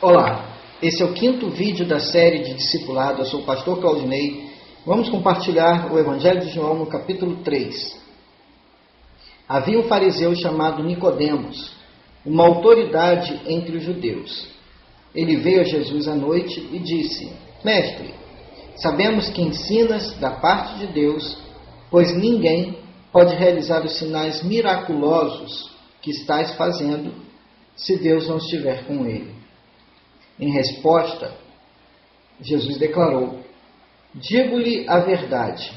Olá, esse é o 5º vídeo da série de discipulado. Eu sou o pastor Claudinei. Vamos compartilhar o Evangelho de João no capítulo 3. Havia um fariseu chamado Nicodemos, uma autoridade entre os judeus. Ele veio a Jesus à noite e disse: Mestre, sabemos que ensinas da parte de Deus, pois ninguém pode realizar os sinais miraculosos que estás fazendo se Deus não estiver com ele. Em resposta, Jesus declarou: Digo-lhe a verdade,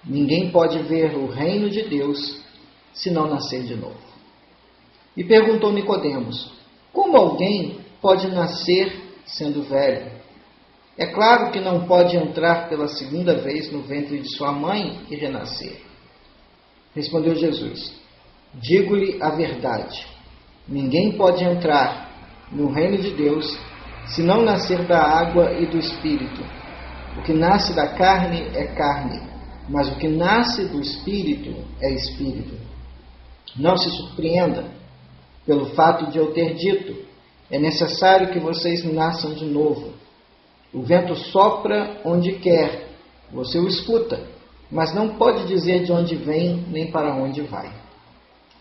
ninguém pode ver o reino de Deus se não nascer de novo. E perguntou Nicodemos: Como alguém pode nascer sendo velho? É claro que não pode entrar pela segunda vez no ventre de sua mãe e renascer. Respondeu Jesus: Digo-lhe a verdade, ninguém pode entrar no reino de Deus se não nascer da água e do Espírito. O que nasce da carne é carne, mas o que nasce do Espírito é Espírito. Não se surpreenda pelo fato de eu ter dito: é necessário que vocês nasçam de novo. O vento sopra onde quer, você o escuta, mas não pode dizer de onde vem nem para onde vai.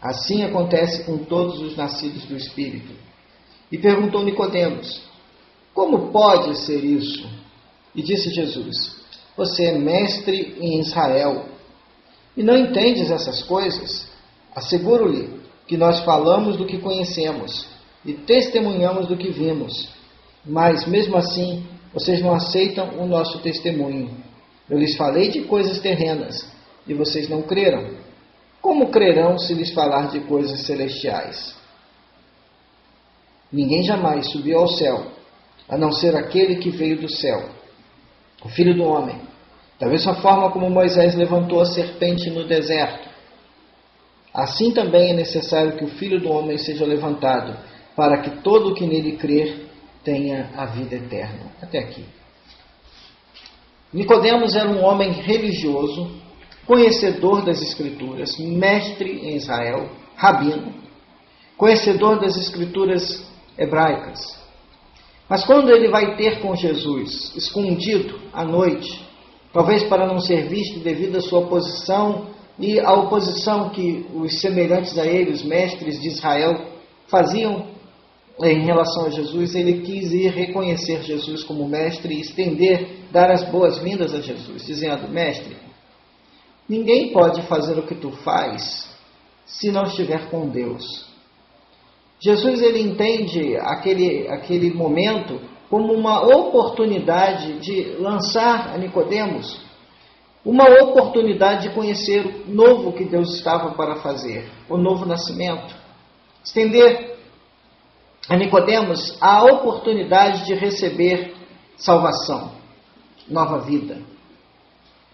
Assim acontece com todos os nascidos do Espírito. E perguntou Nicodemos: Como pode ser isso? E disse Jesus: Você é mestre em Israel e não entendes essas coisas? Asseguro-lhe que nós falamos do que conhecemos e testemunhamos do que vimos, mas mesmo assim vocês não aceitam o nosso testemunho. Eu lhes falei de coisas terrenas e vocês não creram. Como crerão se lhes falar de coisas celestiais? Ninguém jamais subiu ao céu, a não ser aquele que veio do céu, o Filho do Homem. Da mesma forma como Moisés levantou a serpente no deserto, assim também é necessário que o Filho do Homem seja levantado, para que todo o que nele crer tenha a vida eterna. Até aqui. Nicodemos era um homem religioso, conhecedor das Escrituras, mestre em Israel, rabino, conhecedor das Escrituras hebraicas. Mas quando ele vai ter com Jesus, escondido à noite, talvez para não ser visto devido à sua posição e à oposição que os semelhantes a ele, os mestres de Israel, faziam em relação a Jesus, ele quis ir reconhecer Jesus como mestre e estender, dar as boas-vindas a Jesus, dizendo: Mestre, ninguém pode fazer o que tu faz se não estiver com Deus. Jesus, ele entende aquele momento como uma oportunidade de lançar a Nicodemos uma oportunidade de conhecer o novo que Deus estava para fazer, o novo nascimento. Estender a Nicodemos a oportunidade de receber salvação, nova vida.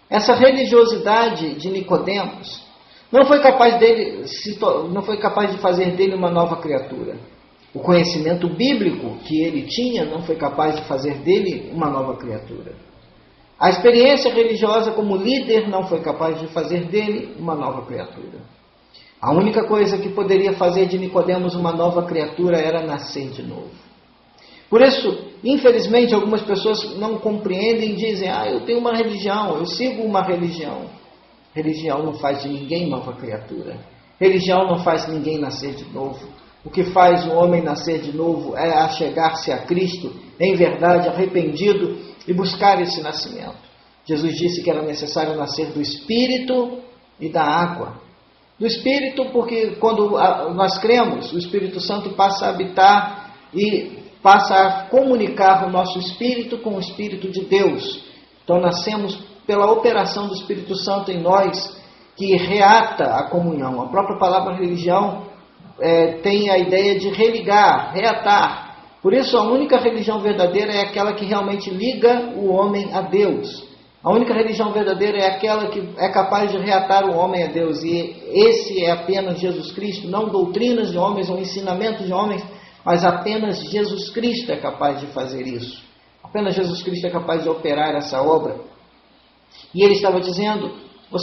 Essa religiosidade de Nicodemos não foi capaz de fazer dele uma nova criatura. O conhecimento bíblico que ele tinha não foi capaz de fazer dele uma nova criatura. A experiência religiosa como líder não foi capaz de fazer dele uma nova criatura. A única coisa que poderia fazer de Nicodemos uma nova criatura era nascer de novo. Por isso, infelizmente, algumas pessoas não compreendem e dizem: eu tenho uma religião, eu sigo uma religião. Religião não faz de ninguém nova criatura. Religião não faz ninguém nascer de novo. O que faz o homem nascer de novo é achegar-se a Cristo, em verdade, arrependido, e buscar esse nascimento. Jesus disse que era necessário nascer do Espírito e da água. Do Espírito, porque quando nós cremos, o Espírito Santo passa a habitar e passa a comunicar o nosso espírito com o Espírito de Deus. Então nascemos pela operação do Espírito Santo em nós, que reata a comunhão. A própria palavra religião tem a ideia de religar, reatar. Por isso, a única religião verdadeira é aquela que realmente liga o homem a Deus. A única religião verdadeira é aquela que é capaz de reatar o homem a Deus. E esse é apenas Jesus Cristo, não doutrinas de homens ou ensinamentos de homens, mas apenas Jesus Cristo é capaz de fazer isso. Apenas Jesus Cristo é capaz de operar essa obra. E ele estava dizendo: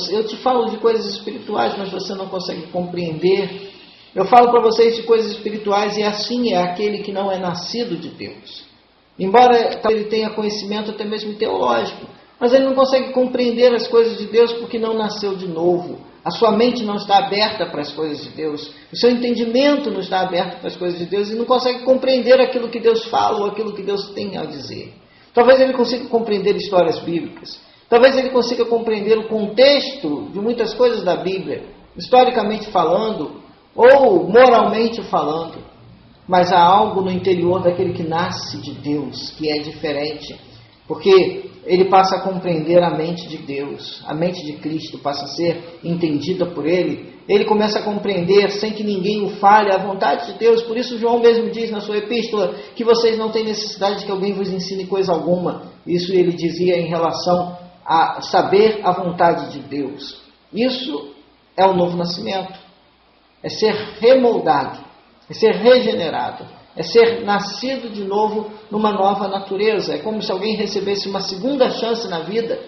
eu te falo de coisas espirituais, mas você não consegue compreender. Eu falo para vocês de coisas espirituais e assim é aquele que não é nascido de Deus. Embora ele tenha conhecimento até mesmo teológico, mas ele não consegue compreender as coisas de Deus porque não nasceu de novo. A sua mente não está aberta para as coisas de Deus. O seu entendimento não está aberto para as coisas de Deus e não consegue compreender aquilo que Deus fala ou aquilo que Deus tem a dizer. Talvez ele consiga compreender histórias bíblicas. Talvez ele consiga compreender o contexto de muitas coisas da Bíblia, historicamente falando ou moralmente falando. Mas há algo no interior daquele que nasce de Deus que é diferente, porque ele passa a compreender a mente de Deus, a mente de Cristo passa a ser entendida por ele. Ele começa a compreender, sem que ninguém o fale, a vontade de Deus. Por isso João mesmo diz na sua epístola que vocês não têm necessidade de que alguém vos ensine coisa alguma. Isso ele dizia em relação a saber a vontade de Deus. Isso é o novo nascimento, é ser remoldado, é ser regenerado, é ser nascido de novo numa nova natureza. É como se alguém recebesse uma segunda chance na vida.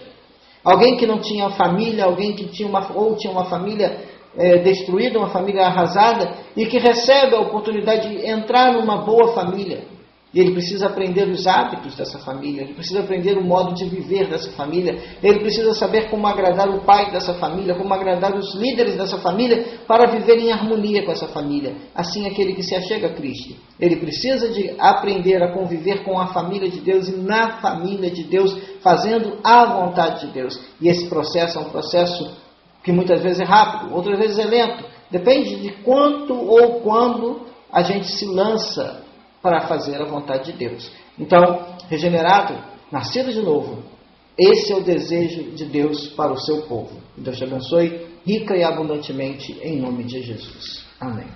Alguém que não tinha família, alguém que tinha uma família destruída, uma família arrasada, e que recebe a oportunidade de entrar numa boa família. E ele precisa aprender os hábitos dessa família, ele precisa aprender o modo de viver dessa família, ele precisa saber como agradar o pai dessa família, como agradar os líderes dessa família, para viver em harmonia com essa família. Assim, aquele que se achega a Cristo, ele precisa de aprender a conviver com a família de Deus e na família de Deus, fazendo a vontade de Deus. E esse processo é um processo que muitas vezes é rápido, outras vezes é lento. Depende de quanto ou quando a gente se lança para fazer a vontade de Deus. Então, regenerado, nascido de novo, esse é o desejo de Deus para o seu povo. Deus te abençoe rica e abundantemente em nome de Jesus. Amém.